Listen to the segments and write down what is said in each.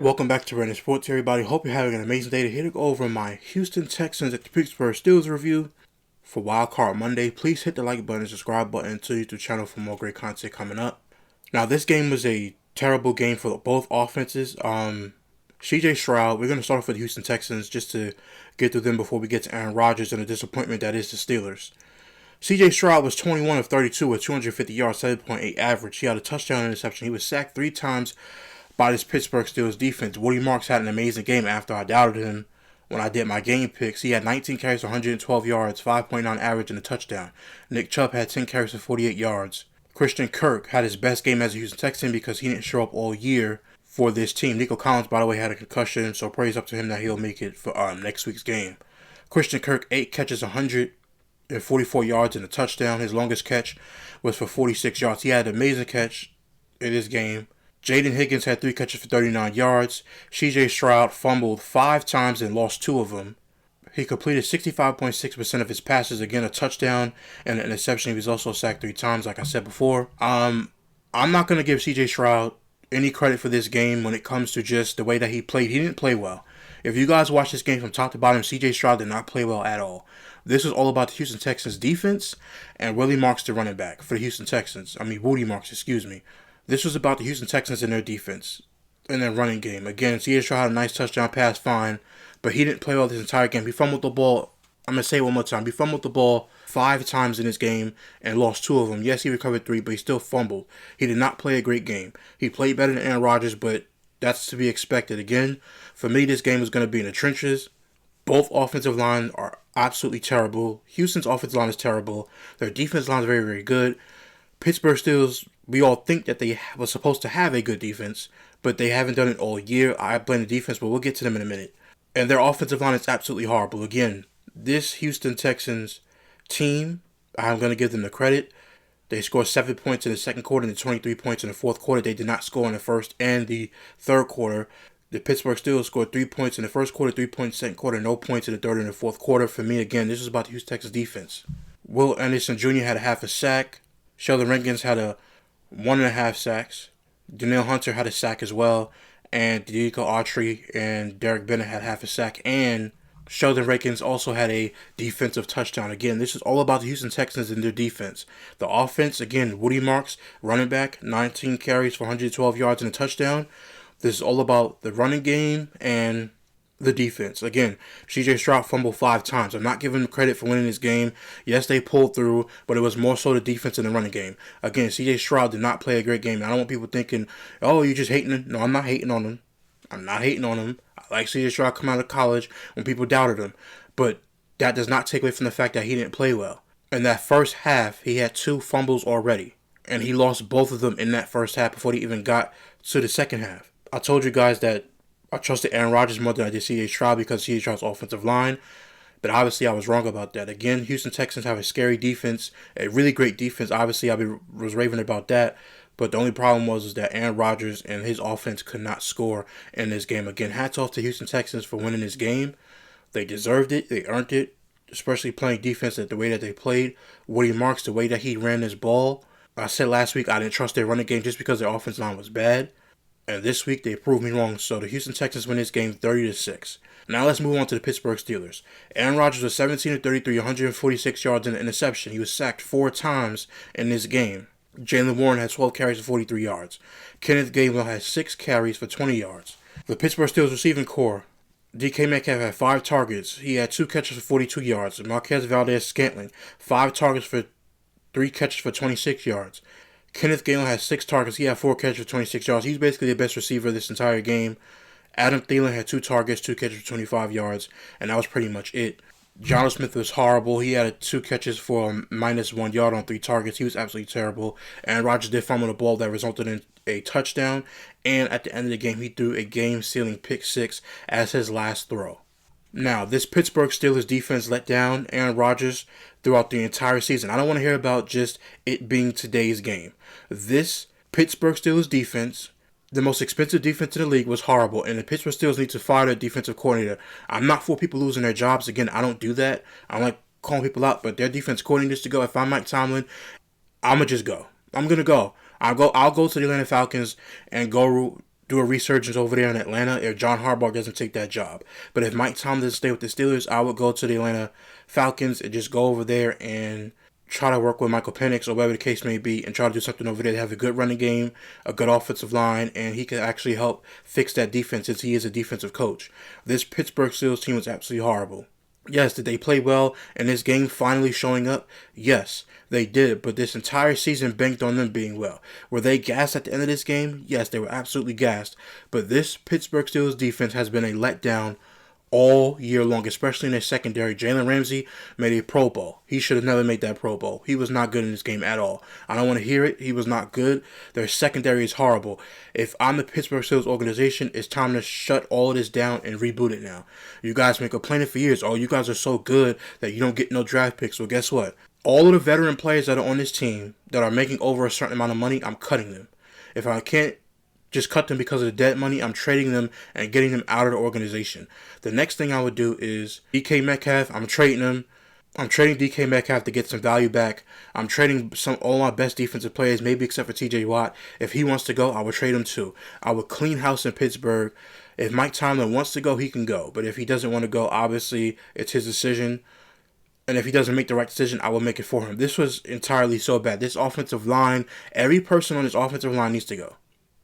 Welcome back to Reddit Sports, everybody. Hope you're having an amazing day. Here to go over my Houston Texans at the Pittsburgh Steelers review for Wildcard Monday. Please hit the like button and subscribe button to the YouTube channel for more great content coming up. Now, this game was a terrible game for both offenses. CJ Stroud, we're going to start off with the Houston Texans just to get through them before we get to Aaron Rodgers and the disappointment that is the Steelers. CJ Stroud was 21 of 32 with 250 yards, 7.8 average. He had a touchdown interception. He was sacked 3 times by this Pittsburgh Steelers defense. Woody Marks had an amazing game after I doubted him when I did my game picks. He had 19 carries for 112 yards, 5.9 average, and a touchdown. Nick Chubb had 10 carries for 48 yards. Christian Kirk had his best game as a Houston Texan because he didn't show up all year for this team. Nico Collins, by the way, had a concussion, so praise up to him that he'll make it for next week's game. Christian Kirk, 8 catches, 144 yards, and a touchdown. His longest catch was for 46 yards. He had an amazing catch in this game. Jaden Higgins had 3 catches for 39 yards. CJ Stroud fumbled 5 times and lost 2 of them. He completed 65.6% of his passes, again a touchdown and an interception. He was also sacked 3 times, like I said before. I'm not going to give CJ Stroud any credit for this game when it comes to just the way that he played. He didn't play well. If you guys watch this game from top to bottom, CJ Stroud did not play well at all. This was all about the Houston Texans defense and Willie Marks, the running back for the Houston Texans. Woody Marks, excuse me. This was about the Houston Texans and their defense and their running game. Again, CJ Stroud had a nice touchdown pass, fine, but he didn't play well this entire game. He fumbled the ball. I'm going to say it one more time. He fumbled the ball 5 times in this game and lost 2 of them. Yes, he recovered 3, but he still fumbled. He did not play a great game. He played better than Aaron Rodgers, but that's to be expected. Again, for me, this game is going to be in the trenches. Both offensive lines are absolutely terrible. Houston's offensive line is terrible. Their defense line is very, very good. Pittsburgh Steelers, we all think that they were supposed to have a good defense, but they haven't done it all year. I blame the defense, but we'll get to them in a minute. And their offensive line is absolutely horrible. Again, this Houston Texans team, I'm going to give them the credit. They scored 7 points in the second quarter and 23 points in the fourth quarter. They did not score in the first and the third quarter. The Pittsburgh Steelers scored 3 points in the first quarter, 3 points in the second quarter, no points in the third and the fourth quarter. For me, again, this is about the Houston Texans defense. Will Anderson Jr. had a half a sack. Sheldon Rankins had a 1.5 sacks. Danielle Hunter had a sack as well. And Diego Autry and Derek Bennett had half a sack. And Sheldon Rankins also had a defensive touchdown. Again, this is all about the Houston Texans and their defense. The offense, again, Woody Marks, running back, 19 carries for 112 yards and a touchdown. This is all about the running game and the defense. Again, CJ Stroud fumbled 5 times. I'm not giving him credit for winning this game. Yes, they pulled through, but it was more so the defense and the running game. Again, CJ Stroud did not play a great game. I don't want people thinking, oh, you're just hating him. No, I'm not hating on him. I'm not hating on him. I like CJ Stroud coming out of college when people doubted him. But that does not take away from the fact that he didn't play well. In that first half, he had 2 fumbles already. And he lost both of them in that first half before he even got to the second half. I told you guys that I trusted Aaron Rodgers more than I did CJ Stroud because of CJ Stroud's offensive line. But obviously I was wrong about that. Again, Houston Texans have a scary defense, a really great defense. Obviously I was raving about that. But the only problem was that Aaron Rodgers and his offense could not score in this game. Again, hats off to Houston Texans for winning this game. They deserved it. They earned it. Especially playing defense the way that they played. Woody Marks, the way that he ran this ball. I said last week I didn't trust their running game just because their offensive line was bad. And this week, they proved me wrong. So the Houston Texans win this game 30-6. Now let's move on to the Pittsburgh Steelers. Aaron Rodgers was 17 of 33, 146 yards and an interception. He was sacked 4 times in this game. Jaylen Warren had 12 carries for 43 yards. Kenneth Gainwell had 6 carries for 20 yards. The Pittsburgh Steelers receiving core. DK Metcalf had 5 targets. He had 2 catches for 42 yards. Marquez Valdez-Scantling, 5 targets for 3 catches for 26 yards. Kenneth Gainwell had 6 targets. He had 4 catches for 26 yards. He's basically the best receiver this entire game. Adam Thielen had 2 targets, 2 catches for 25 yards, and that was pretty much it. Jonnu Smith was horrible. He had 2 catches for -1 yard on 3 targets. He was absolutely terrible. And Rodgers did fumble the ball that resulted in a touchdown. And at the end of the game, he threw a game-sealing pick 6 as his last throw. Now, this Pittsburgh Steelers defense let down Aaron Rodgers throughout the entire season. I don't want to hear about just it being today's game. This Pittsburgh Steelers defense, the most expensive defense in the league, was horrible. And the Pittsburgh Steelers need to fire their defensive coordinator. I'm not for people losing their jobs. Again, I don't do that. I don't like calling people out, but their defense coordinator needs to go. If I'm Mike Tomlin, I'm going to just go. I'm going to go. I'll go to the Atlanta Falcons and go do a resurgence over there in Atlanta if John Harbaugh doesn't take that job. But if Mike Tomlin doesn't stay with the Steelers, I would go to the Atlanta Falcons and just go over there and try to work with Michael Penix or whatever the case may be and try to do something over there to have a good running game, a good offensive line, and he can actually help fix that defense since he is a defensive coach. This Pittsburgh Steelers team was absolutely horrible. Yes, did they play well in this game finally showing up? Yes, they did, but this entire season banked on them being well. Were they gassed at the end of this game? Yes, they were absolutely gassed, but this Pittsburgh Steelers defense has been a letdown all year long, especially in their secondary. Jalen Ramsey made a Pro Bowl. He should have never made that Pro Bowl. He was not good in this game at all. I don't want to hear it. He was not good. Their secondary is horrible. If I'm the Pittsburgh Steelers organization, it's time to shut all of this down and reboot it now. You guys been complaining for years. Oh, you guys are so good that you don't get no draft picks. Well, guess what? All of the veteran players that are on this team that are making over a certain amount of money, I'm cutting them. If I can't just cut them because of the dead money, I'm trading them and getting them out of the organization. The next thing I would do is DK Metcalf. I'm trading him. I'm trading DK Metcalf to get some value back. I'm trading all my best defensive players, maybe except for TJ Watt. If he wants to go, I would trade him too. I would clean house in Pittsburgh. If Mike Tomlin wants to go, he can go. But if he doesn't want to go, obviously it's his decision. And if he doesn't make the right decision, I will make it for him. This was entirely so bad. This offensive line, every person on this offensive line needs to go.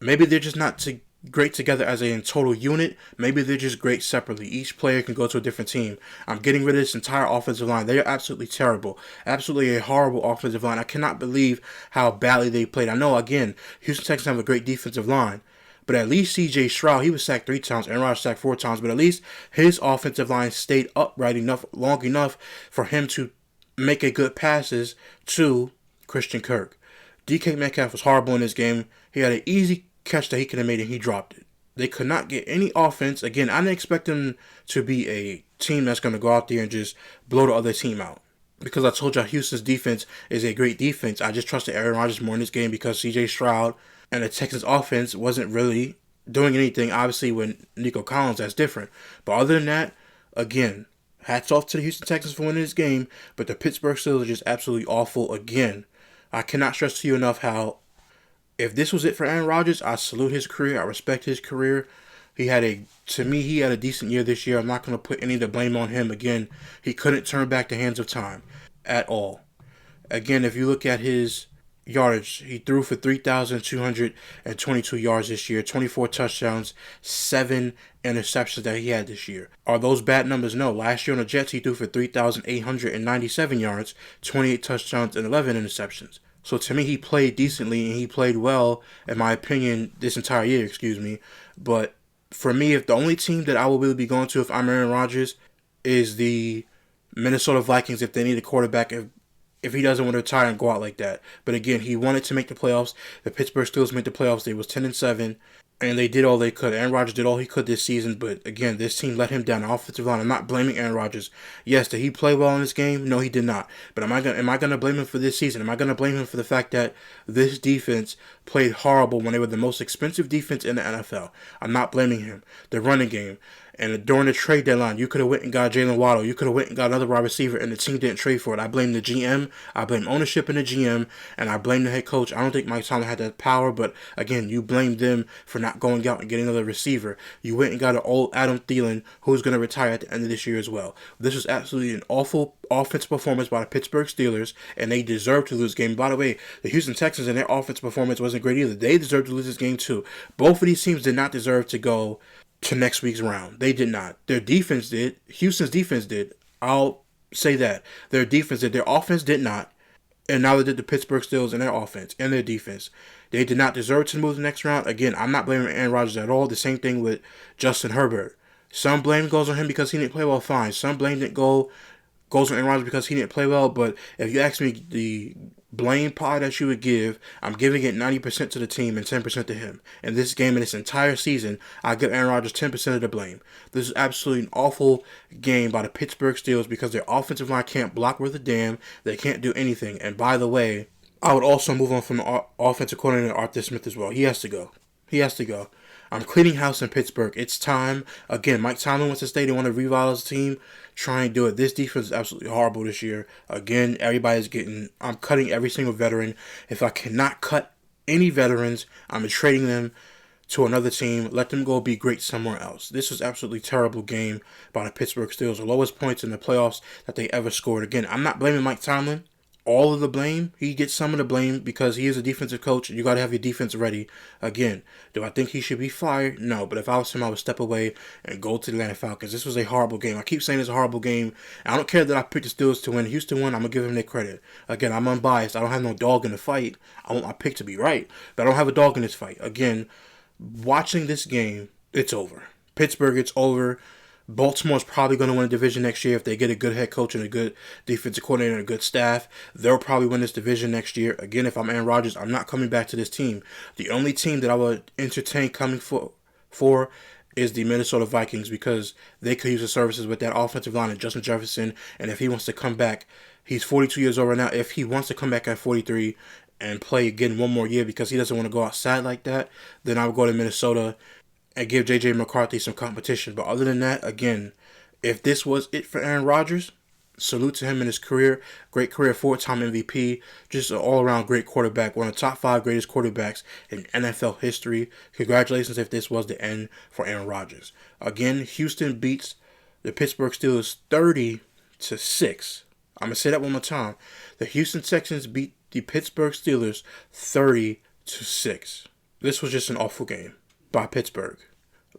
Maybe they're just not great together as a total unit. Maybe they're just great separately. Each player can go to a different team. I'm getting rid of this entire offensive line. They are absolutely terrible. Absolutely a horrible offensive line. I cannot believe how badly they played. I know, again, Houston Texans have a great defensive line. But at least C.J. Stroud, he was sacked 3 times. Aaron Rodgers sacked 4 times. But at least his offensive line stayed upright long enough for him to make a good passes to Christian Kirk. DK Metcalf was horrible in this game. He had an easy catch that he could have made and he dropped it. They could not get any offense. Again, I didn't expect them to be a team that's going to go out there and just blow the other team out. Because I told you Houston's defense is a great defense. I just trusted Aaron Rodgers more in this game because C.J. Stroud and the Texans offense wasn't really doing anything. Obviously, with Nico Collins, that's different. But other than that, again, hats off to the Houston Texans for winning this game. But the Pittsburgh Steelers are just absolutely awful again. I cannot stress to you enough how if this was it for Aaron Rodgers, I salute his career. I respect his career. He had a decent year this year. I'm not going to put any of the blame on him. Again, he couldn't turn back the hands of time at all. Again, if you look at his yardage, he threw for 3,222 yards this year, 24 touchdowns, 7 interceptions that he had this year. Are those bad numbers? No. Last year on the Jets, he threw for 3,897 yards, 28 touchdowns, and 11 interceptions. So to me, he played decently and he played well, in my opinion, this entire year, But for me, if the only team that I will really be going to if I'm Aaron Rodgers is the Minnesota Vikings if they need a quarterback, if he doesn't want to retire and go out like that. But again, he wanted to make the playoffs. The Pittsburgh Steelers made the playoffs. They was 10-7. And they did all they could. Aaron Rodgers did all he could this season, but again, this team let him down. The offensive line. I'm not blaming Aaron Rodgers. Yes, did he play well in this game? No, he did not. But am I gonna blame him for this season? Am I gonna blame him for the fact that this defense played horrible when they were the most expensive defense in the NFL? I'm not blaming him. The running game. And during the trade deadline, you could have went and got Jalen Waddle. You could have went and got another wide receiver, and the team didn't trade for it. I blame the GM. I blame ownership in the GM, and I blame the head coach. I don't think Mike Tomlin had that power, but again, you blame them for not going out and getting another receiver. You went and got an old Adam Thielen, who's going to retire at the end of this year as well. This was absolutely an awful offensive performance by the Pittsburgh Steelers, and they deserve to lose this game. By the way, the Houston Texans and their offensive performance wasn't great either. They deserved to lose this game too. Both of these teams did not deserve to go to next week's round. They did not. Their defense did. Houston's defense did. I'll say that. Their defense did. Their offense did not. And now they did the Pittsburgh Steelers and their offense and their defense. They did not deserve to move to the next round. Again, I'm not blaming Aaron Rodgers at all. The same thing with Justin Herbert. Some blame goes on him because he didn't play well, fine. Some blame goes on Aaron Rodgers because he didn't play well. But if you ask me the blame pie that you would give, I'm giving it 90% to the team and 10% to him. In this game, in this entire season, I give Aaron Rodgers 10% of the blame. This is absolutely an awful game by the Pittsburgh Steelers because their offensive line can't block worth a damn. They can't do anything. And by the way, I would also move on from the offensive coordinator Arthur Smith as well. He has to go. He has to go. I'm cleaning house in Pittsburgh. It's time. Again, Mike Tomlin wants to stay. They want to revitalize the team. Try and do it. This defense is absolutely horrible this year. Again, I'm cutting every single veteran. If I cannot cut any veterans, I'm trading them to another team. Let them go be great somewhere else. This was absolutely terrible game by the Pittsburgh Steelers. The lowest points in the playoffs that they ever scored. Again, I'm not blaming Mike Tomlin. All of the blame, he gets some of the blame because he is a defensive coach. You got to have your defense ready. Again, do I think he should be fired? No, but if I was him, I would step away and go to the Atlanta Falcons. This was a horrible game. I keep saying it's a horrible game. I don't care that I picked the Steelers to win. Houston won. I'm going to give them their credit. Again, I'm unbiased. I don't have no dog in the fight. I want my pick to be right, but I don't have a dog in this fight. Again, watching this game, it's over. Pittsburgh, it's over. Baltimore's probably going to win a division next year if they get a good head coach and a good defensive coordinator and a good staff. They'll probably win this division next year. Again, if I'm Aaron Rodgers, I'm not coming back to this team. The only team that I would entertain coming for is the Minnesota Vikings because they could use the services with that offensive line and Justin Jefferson. And if he wants to come back, he's 42 years old right now. If he wants to come back at 43 and play again one more year because he doesn't want to go outside like that, then I would go to Minnesota and give J.J. McCarthy some competition. But other than that, again, if this was it for Aaron Rodgers, salute to him in his career. Great career, 4-time MVP. Just an all-around great quarterback. One of the top 5 greatest quarterbacks in NFL history. Congratulations if this was the end for Aaron Rodgers. Again, Houston beats the Pittsburgh Steelers 30-6. I'm going to say that one more time. The Houston Texans beat the Pittsburgh Steelers 30-6. This was just an awful game by Pittsburgh.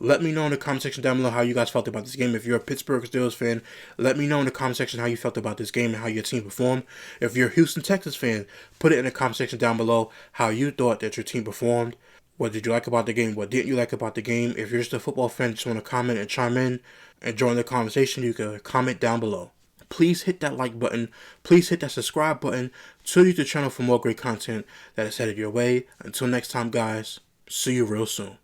Let me know in the comment section down below how you guys felt about this game. If you're a Pittsburgh Steelers fan, let me know in the comment section how you felt about this game and how your team performed. If you're a Houston Texans fan, put it in the comment section down below how you thought that your team performed. What did you like about the game? What didn't you like about the game? If you're just a football fan, just want to comment and chime in and join the conversation, you can comment down below. Please hit that like button. Please hit that subscribe button to the channel for more great content that is headed your way. Until next time, guys, see you real soon.